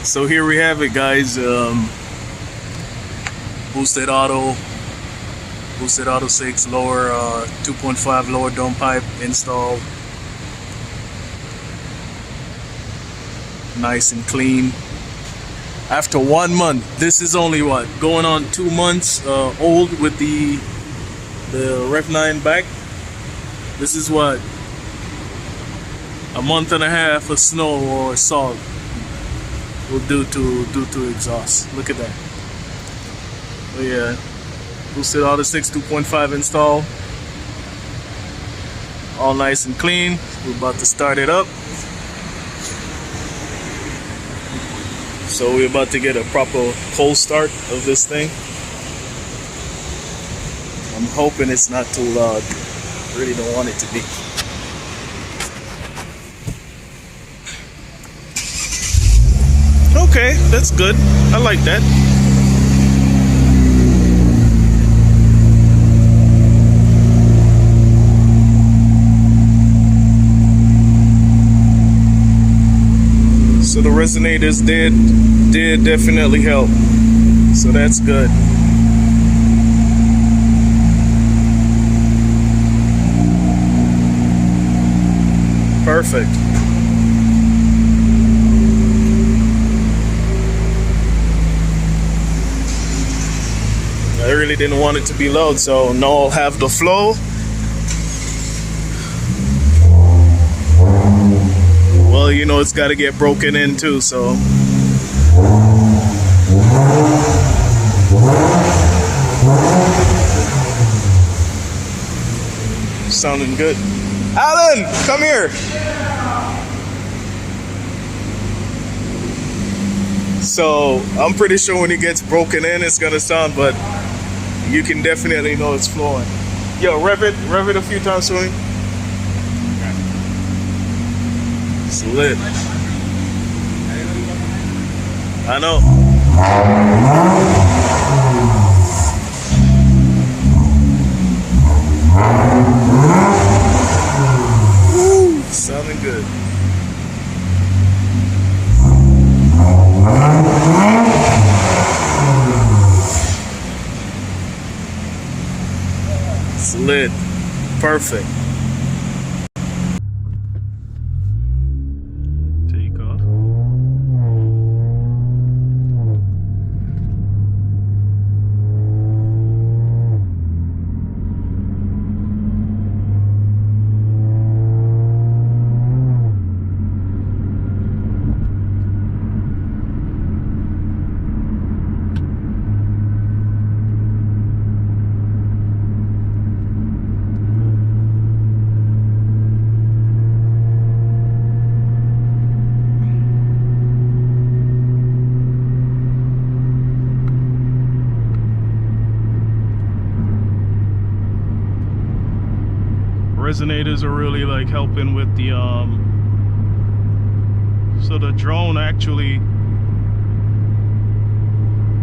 So here we have it, guys. Boosted Auto 6 lower 2.5 lower dome pipe installed, nice and clean. After 1 month, this is only what, going on 2 months old with the Rev 9 back. This is what, a month and a half of snow or salt will do to exhaust. Look at that. Oh yeah, Boosted Auto 6 2.5 install, all nice and clean. We're about to start it up. So we're about to get a proper cold start of this thing. I'm hoping it's not too loud. Really don't want it to be. Okay, that's good. I like that. So the resonators did definitely help. So that's good. Perfect. I really didn't want it to be loud, so now I'll have the flow. Well, you know, it's got to get broken in too, so. Sounding good. Alan, come here. So I'm pretty sure when it gets broken in, it's gonna sound, but you can definitely know it's flowing. Yo, rev it a few times for me. It's lit. I know. Woo, sounding good. It's lit. Perfect. Resonators are really like helping with the so the drone actually,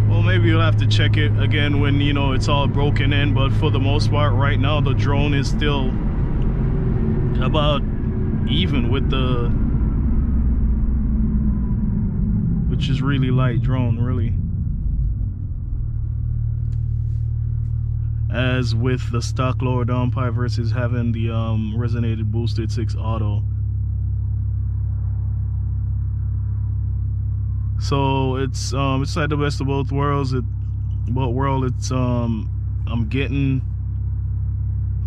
well, maybe you'll have to check it again when, you know, it's all broken in, but for the most part right now the drone is still about even with the, which is really light drone, really, as with the stock lower downpipe versus having the resonated boosted 6 auto. So it's like the best of both worlds. It's I'm getting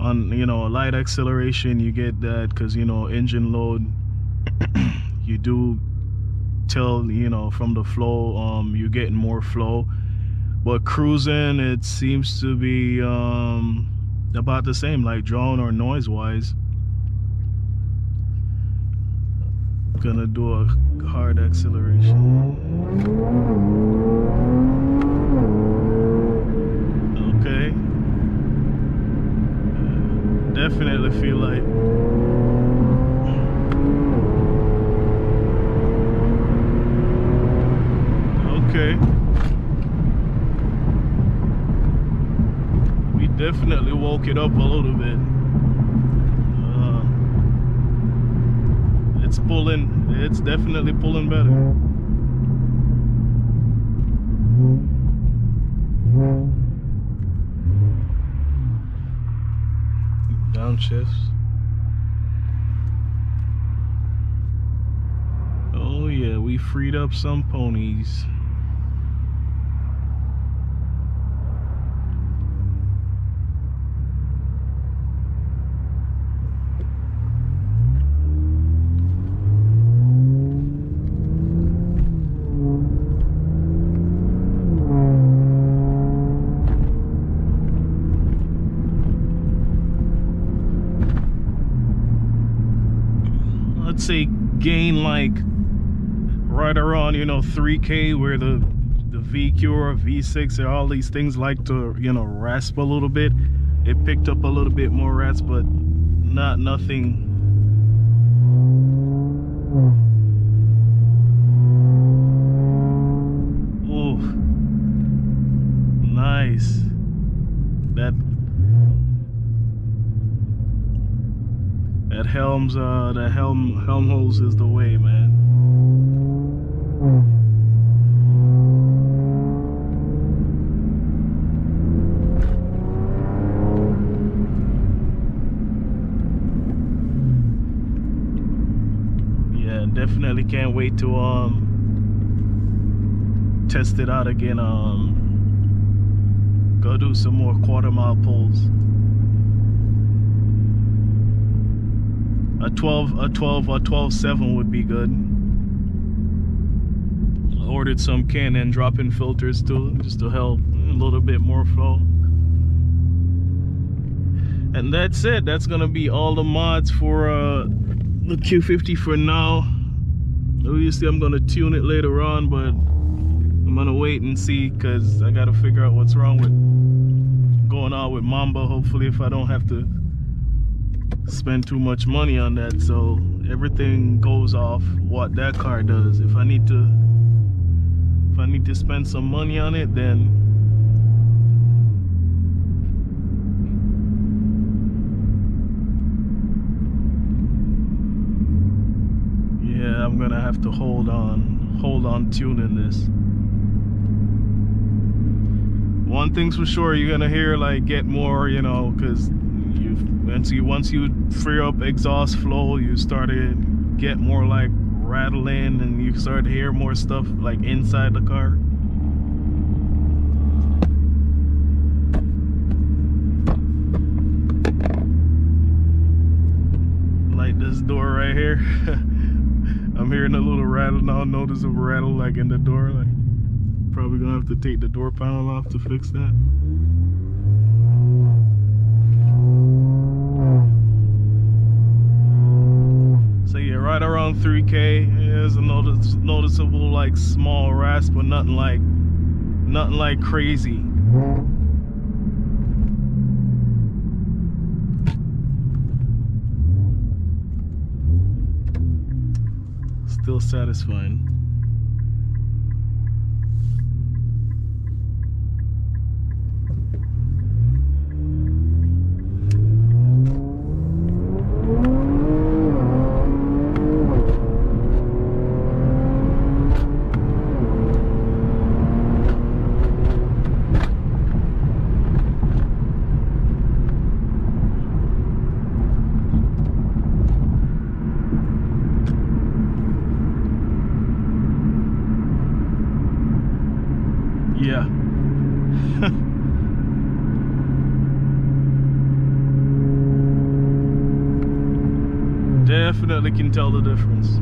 on, you know, a light acceleration. You get that because, you know, engine load, you do tell, you know, from the flow, you're getting more flow. But cruising, it seems to be about the same, like drone or noise wise. Gonna do a hard acceleration. Okay. Definitely feel like. Okay. Definitely woke it up a little bit. It's definitely pulling better. shifts. Oh yeah, we freed up some ponies. Let's say gain like right around, you know, 3K, where the VQ or V6 or all these things like to, you know, rasp a little bit. It picked up a little bit more rasp, but nothing. Oh, nice. That helms, the helm hose is the way, man. Yeah, definitely can't wait to test it out again. Go do some more quarter-mile pulls. A 12.7 would be good. I ordered some Canon drop-in filters too, just to help a little bit more flow. And that's it. That's gonna be all the mods for the Q50 for now. Obviously I'm gonna tune it later on, but I'm gonna wait and see, because I gotta figure out what's wrong with going on with Mamba. Hopefully, if I don't have to spend too much money on that, so everything goes off what that car does. If I need to spend some money on it, then yeah, I'm gonna have to hold on tuning this. One thing's for sure, you're gonna hear like get more, you know, because once you free up exhaust flow, you started get more like rattling, and you start to hear more stuff like inside the car. Like this door right here. I'm hearing a little rattle now, noticeable rattle like in the door. Like, probably gonna have to take the door panel off to fix that. So yeah, right around 3K. There's a noticeable like small rasp, but nothing like crazy. Still satisfying. Yeah. Definitely can tell the difference.